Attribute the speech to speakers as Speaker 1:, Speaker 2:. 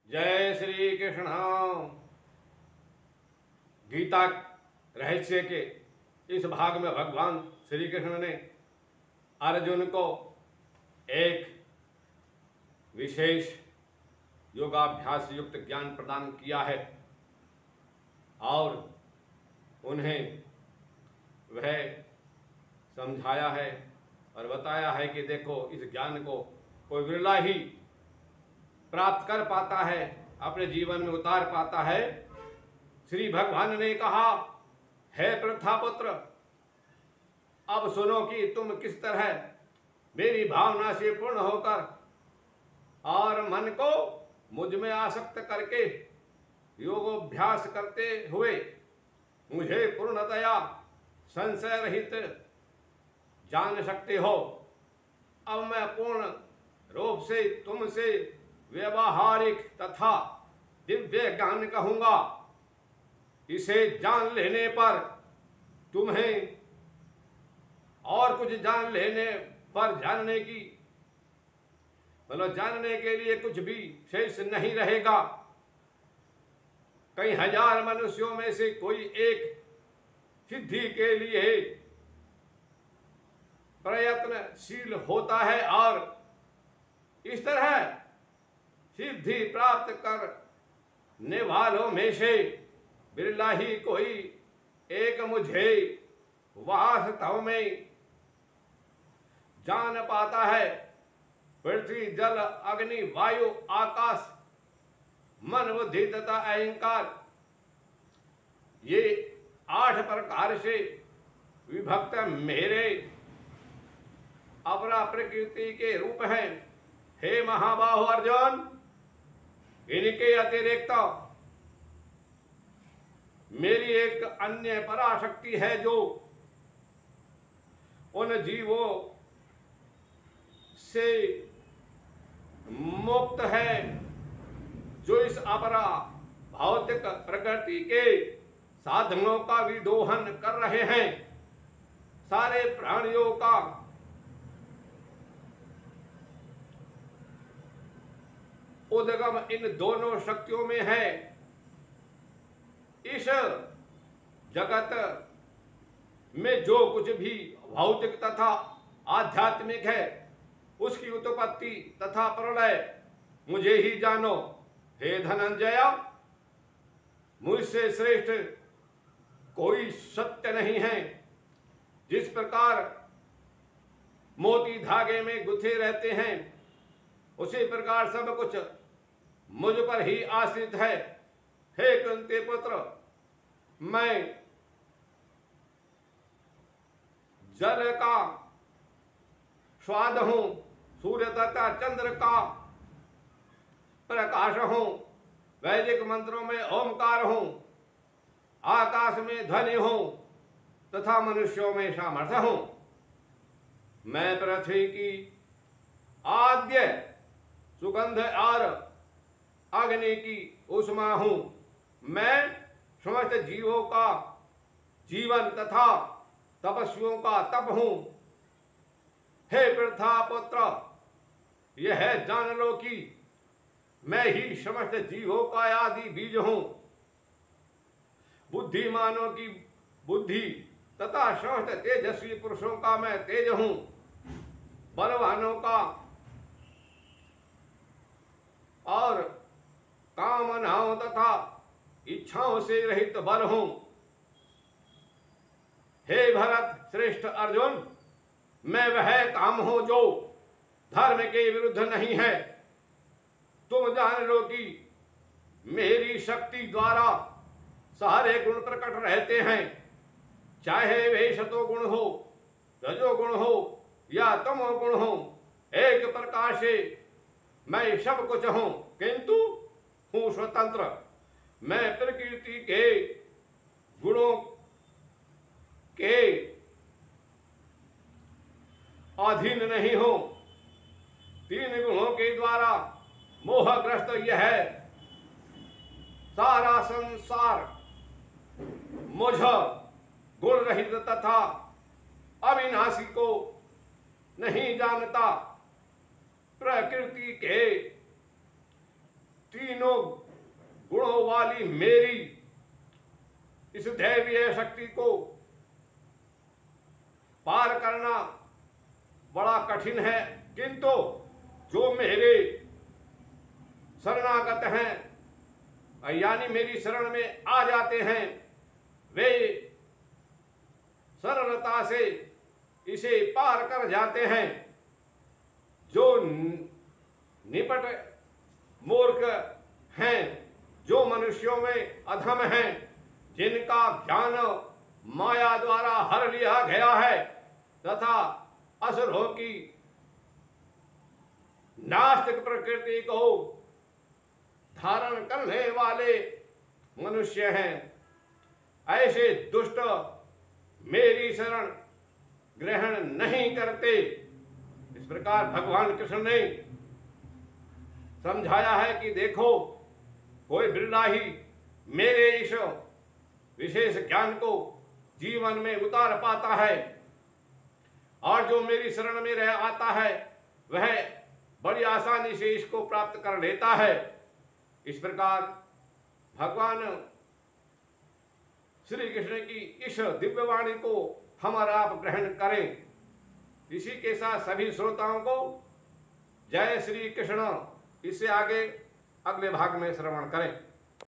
Speaker 1: जय श्री कृष्ण। गीता रहस्य के इस भाग में भगवान श्री कृष्ण ने अर्जुन को एक विशेष योगाभ्यास युक्त ज्ञान प्रदान किया है और उन्हें वह समझाया है और बताया है कि देखो, इस ज्ञान को कोई विरला ही प्राप्त कर पाता है, अपने जीवन में उतार पाता है। श्री भगवान ने कहा, हे प्रथापुत्र, अब सुनो कि तुम किस तरह मेरी भावना से पूर्ण होकर और मन को मुझ में आसक्त करके योगाभ्यास करते हुए मुझे पूर्णतया संशय रहित जान सकते हो। अब मैं पूर्ण रूप से तुमसे व्यवहारिक तथा दिव्य ज्ञान कहूंगा। इसे जान लेने पर तुम्हें और कुछ जान लेने पर जानने की जानने के लिए कुछ भी शेष नहीं रहेगा। कई हजार मनुष्यों में से कोई एक सिद्धि के लिए प्रयत्नशील होता है और इस तरह सिद्धि प्राप्त करने वालों में से बिरला ही कोई एक मुझे वास्तव में जान पाता है। पृथ्वी, जल, अग्नि, वायु, आकाश, मन, बुद्धि तथा अहंकार, ये 8 प्रकार से विभक्त मेरे अपरा प्रकृति के रूप हैं। हे महाबाहो अर्जुन, इनके अतिरिक्त मेरी एक अन्य पराशक्ति है जो उन जीवों से मुक्त है जो इस अपरा भौतिक प्रकृति के साधनों का विदोहन कर रहे हैं। सारे प्राणियों का उद्गम इन दोनों शक्तियों में है। इस जगत में जो कुछ भी भौतिक तथा आध्यात्मिक है, उसकी उत्पत्ति तथा प्रलय मुझे ही जानो। हे धनंजय, मुझसे श्रेष्ठ कोई सत्य नहीं है। जिस प्रकार मोती धागे में गुथे रहते हैं, उसी प्रकार सब कुछ मुझ पर ही आश्रित है। हे कुंती पुत्र, मैं जल का स्वाद हूं, सूर्य तथा चंद्र का प्रकाश हूं, वैदिक मंत्रों में ओमकार हूं, आकाश में ध्वनि हूं तथा मनुष्यों में सामर्थ्य हूं। मैं पृथ्वी की आद्य सुगंध और अग्नि की उष्मा हूं। मैं समस्त जीवों का जीवन तथा तपस्वियों का तप हूं। हे प्रथापुत्र, यह जान लो कि मैं ही समस्त जीवों का आदि बीज हूं। बुद्धिमानों की बुद्धि तथा समस्त तेजस्वी पुरुषों का मैं तेज हूं। बलवानों का और कामनाओं तथा इच्छाओं से रहित बल हूं। हे भरत श्रेष्ठ अर्जुन, मैं वह काम हूं जो धर्म के विरुद्ध नहीं है। तुम जान लो कि मेरी शक्ति द्वारा सारे गुण प्रकट रहते हैं, चाहे वे सतोगुण हो, रजोगुण हो या तमोगुण हो। एक प्रकार से मैं सब कुछ हूं, किंतु हूं स्वतंत्र। मैं प्रकृति के गुणों के अधीन नहीं हूं। 3 गुणों के द्वारा मोहग्रस्त यह सारा संसार मुझ गुण रहित तथा अविनाशी को नहीं जानता। प्रकृति के तीनों गुणों वाली मेरी इस दैवीय शक्ति को पार करना बड़ा कठिन है, किंतु जो मेरे शरणागत हैं यानी मेरी शरण में आ जाते हैं, वे सरलता से इसे पार कर जाते हैं। जो निपट मूर्ख हैं, जो मनुष्यों में अधम हैं, जिनका ज्ञान माया द्वारा हर लिया गया है तथा असुरों की नास्तिक प्रकृति को धारण करने वाले मनुष्य हैं, ऐसे दुष्ट मेरी शरण ग्रहण नहीं करते। इस प्रकार भगवान कृष्ण ने समझाया है कि देखो, कोई बिरला ही मेरे इस विशेष ज्ञान को जीवन में उतार पाता है, और जो मेरी शरण में रह आता है वह बड़ी आसानी से इसको प्राप्त कर लेता है। इस प्रकार भगवान श्री कृष्ण की इस दिव्य वाणी को हम और आप ग्रहण करें। इसी के साथ सभी श्रोताओं को जय श्री कृष्ण। इससे आगे अगले भाग में श्रवण करें।